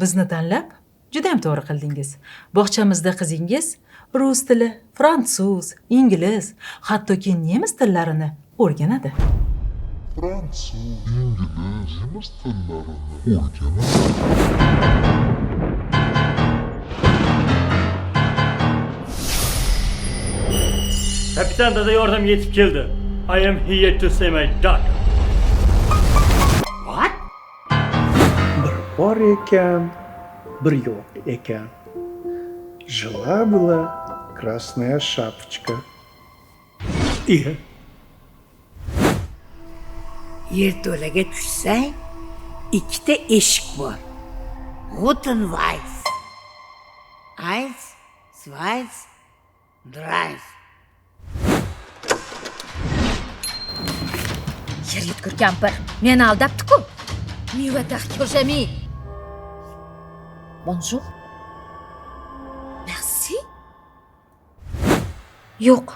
Bizni tanlab, juda ham to'g'ri qildingiz. Bog'chamizda qizingiz rus tili, fransuz, ingliz, hattoki nemis tillarini o'rganadi. Fransuz, ingliz, nemis tillarini o'rganadi. Kapitan dada yordam yetib keldi. I am here to save my daughter. What? Bir bor ekan, bir yo'q ekan. Жила-была красная шапочка. Yerto'laga tushsang, ikkita eshik bor. Guten Weiß. Eins, zwei, drei. Yer yutkur kampir, meni aldabdi-ku. Miva taxko'shami. Bonjour. Merci. Yo'q.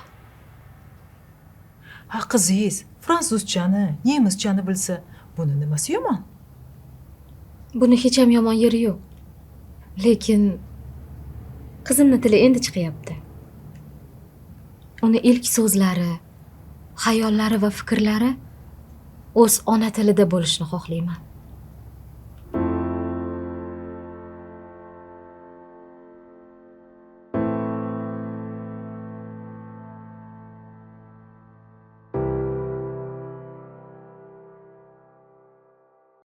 Ha qizingiz fransuzchani, nemischani bilsa, buni nimasi yomon? Buni hech ham yomon yeri yo'q. Lekin qizimning tili endi chiqyapti. Uni ilk so'zlari, xayollari va fikrlari o'z ona tilida bo'lishini xohlayman.